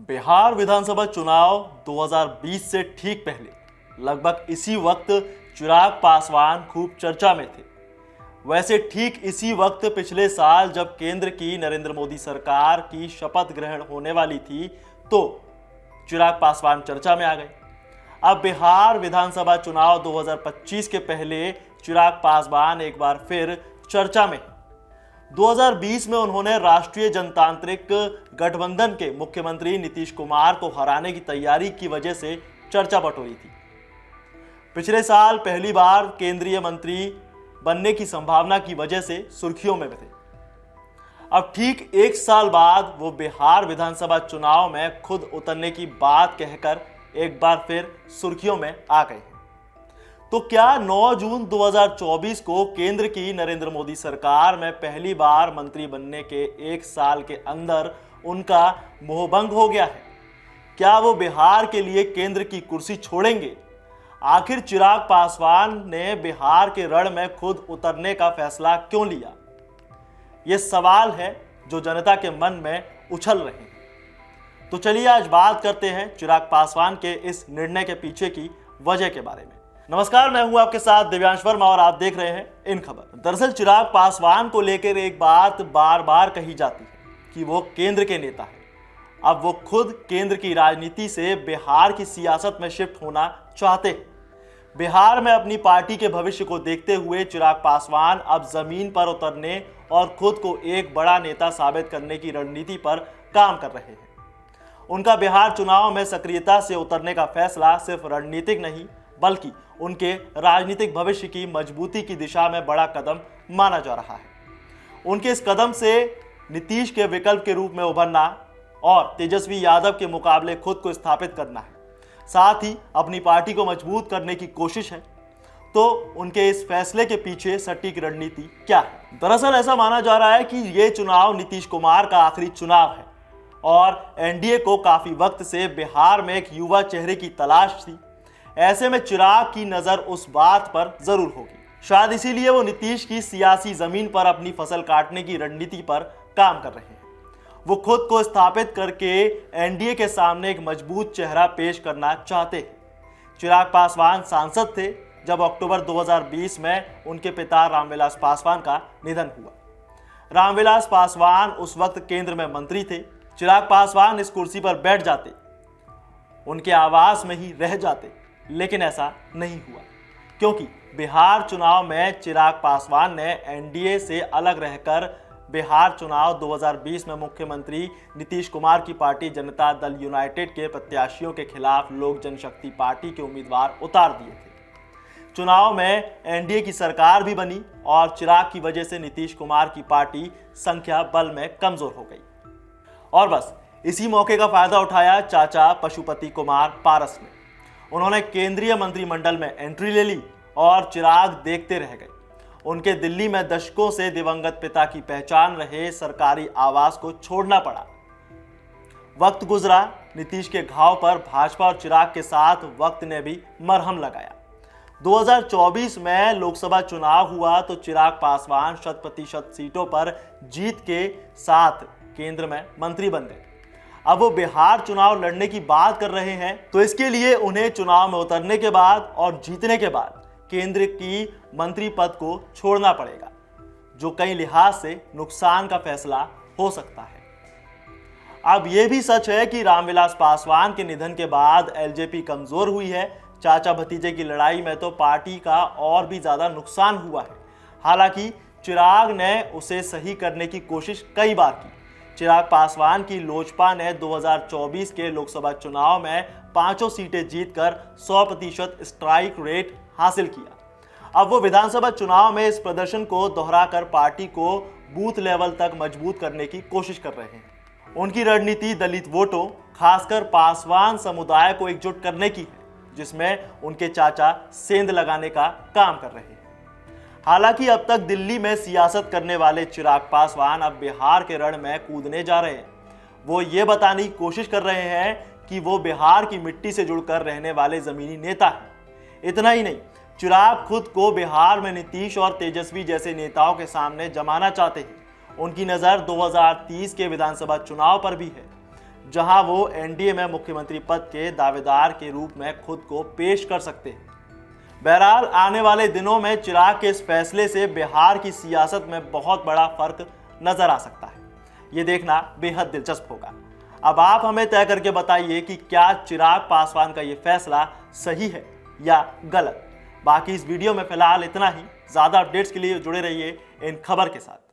बिहार विधानसभा चुनाव 2020 से ठीक पहले लगभग इसी वक्त चिराग पासवान खूब चर्चा में थे। वैसे ठीक इसी वक्त पिछले साल जब केंद्र की नरेंद्र मोदी सरकार की शपथ ग्रहण होने वाली थी तो चिराग पासवान चर्चा में आ गए। अब बिहार विधानसभा चुनाव 2025 के पहले चिराग पासवान एक बार फिर चर्चा में। 2020 में उन्होंने राष्ट्रीय जनतांत्रिक गठबंधन के मुख्यमंत्री नीतीश कुमार को हराने की तैयारी की वजह से चर्चा बटोरी थी। पिछले साल पहली बार केंद्रीय मंत्री बनने की संभावना की वजह से सुर्खियों में थे। अब ठीक एक साल बाद वो बिहार विधानसभा चुनाव में खुद उतरने की बात कहकर एक बार फिर सुर्खियों में आ गए हैं। तो क्या 9 जून 2024 को केंद्र की नरेंद्र मोदी सरकार में पहली बार मंत्री बनने के एक साल के अंदर उनका मोहभंग हो गया है? क्या वो बिहार के लिए केंद्र की कुर्सी छोड़ेंगे? आखिर चिराग पासवान ने बिहार के रण में खुद उतरने का फैसला क्यों लिया? ये सवाल है जो जनता के मन में उछल रहे हैं। तो चलिए आज बात करते हैं चिराग पासवान के इस निर्णय के पीछे की वजह के बारे में। नमस्कार, मैं हूं आपके साथ दिव्यांश वर्मा और आप देख रहे हैं इन खबर। दरअसल चिराग पासवान को लेकर एक बात बार बार कही जाती है कि वो केंद्र के नेता हैं। अब वो खुद केंद्र की राजनीति से बिहार की सियासत में शिफ्ट होना चाहते हैं। बिहार में अपनी पार्टी के भविष्य को देखते हुए चिराग पासवान अब जमीन पर उतरने और खुद को एक बड़ा नेता साबित करने की रणनीति पर काम कर रहे हैं। उनका बिहार चुनाव में सक्रियता से उतरने का फैसला सिर्फ रणनीतिक नहीं बल्कि उनके राजनीतिक भविष्य की मजबूती की दिशा में बड़ा कदम माना जा रहा है। उनके इस कदम से नीतीश के विकल्प के रूप में उभरना और तेजस्वी यादव के मुकाबले खुद को स्थापित करना है, साथ ही अपनी पार्टी को मजबूत करने की कोशिश है। तो उनके इस फैसले के पीछे सटीक रणनीति क्या है? दरअसल ऐसा माना जा रहा है कि ये चुनाव नीतीश कुमार का आखिरी चुनाव है और एनडीए को काफी वक्त से बिहार में एक युवा चेहरे की तलाश थी। ऐसे में चिराग की नजर उस बात पर जरूर होगी। शायद इसीलिए वो नीतीश की सियासी जमीन पर अपनी फसल काटने की रणनीति पर काम कर रहे हैं। वो खुद को स्थापित करके एनडीए के सामने एक मजबूत चेहरा पेश करना चाहते हैं। चिराग पासवान सांसद थे जब अक्टूबर 2020 में उनके पिता रामविलास पासवान का निधन हुआ। रामविलास पासवान उस वक्त केंद्र में मंत्री थे। चिराग पासवान इस कुर्सी पर बैठ जाते, उनके आवास में ही रह जाते, लेकिन ऐसा नहीं हुआ क्योंकि बिहार चुनाव में चिराग पासवान ने एनडीए से अलग रहकर बिहार चुनाव 2020 में मुख्यमंत्री नीतीश कुमार की पार्टी जनता दल यूनाइटेड के प्रत्याशियों के खिलाफ लोक जनशक्ति पार्टी के उम्मीदवार उतार दिए थे। चुनाव में एनडीए की सरकार भी बनी और चिराग की वजह से नीतीश कुमार की पार्टी संख्या बल में कमजोर हो गई। और बस इसी मौके का फायदा उठाया चाचा पशुपति कुमार पारस ने। उन्होंने केंद्रीय मंत्रिमंडल में एंट्री ले ली और चिराग देखते रह गए। उनके दिल्ली में दशकों से दिवंगत पिता की पहचान रहे सरकारी आवास को छोड़ना पड़ा। वक्त गुजरा, नीतीश के घाव पर भाजपा और चिराग के साथ वक्त ने भी मरहम लगाया। 2024 में लोकसभा चुनाव हुआ तो चिराग पासवान 100% सीटों पर जीत के साथ केंद्र में मंत्री बन गए। अब वो बिहार चुनाव लड़ने की बात कर रहे हैं तो इसके लिए उन्हें चुनाव में उतरने के बाद और जीतने के बाद केंद्र की मंत्री पद को छोड़ना पड़ेगा, जो कई लिहाज से नुकसान का फैसला हो सकता है। अब यह भी सच है कि रामविलास पासवान के निधन के बाद एलजेपी कमजोर हुई है। चाचा भतीजे की लड़ाई में तो पार्टी का और भी ज्यादा नुकसान हुआ है। हालांकि चिराग ने उसे सही करने की कोशिश कई बार की। चिराग पासवान की लोजपा ने 2024 के लोकसभा चुनाव में 5 सीटें जीतकर 100% स्ट्राइक रेट हासिल किया। अब वो विधानसभा चुनाव में इस प्रदर्शन को दोहराकर पार्टी को बूथ लेवल तक मजबूत करने की कोशिश कर रहे हैं। उनकी रणनीति दलित वोटों, खासकर पासवान समुदाय को एकजुट करने की है, जिसमें उनके चाचा सेंध लगाने का काम कर रहे हैं। हालांकि अब तक दिल्ली में सियासत करने वाले चिराग पासवान अब बिहार के रण में कूदने जा रहे हैं। वो ये बताने की कोशिश कर रहे हैं कि वो बिहार की मिट्टी से जुड़कर रहने वाले जमीनी नेता हैं। इतना ही नहीं, चिराग खुद को बिहार में नीतीश और तेजस्वी जैसे नेताओं के सामने जमाना चाहते हैं। उनकी नज़र 2030 के विधानसभा चुनाव पर भी है। जहां वो एनडीए में मुख्यमंत्री पद के दावेदार के रूप में खुद को पेश कर सकते हैं। बहरहाल आने वाले दिनों में चिराग के इस फैसले से बिहार की सियासत में बहुत बड़ा फर्क नजर आ सकता है। ये देखना बेहद दिलचस्प होगा। अब आप हमें तय करके बताइए कि क्या चिराग पासवान का ये फैसला सही है या गलत। बाकी इस वीडियो में फिलहाल इतना ही। ज़्यादा अपडेट्स के लिए जुड़े रहिए इन खबर के साथ।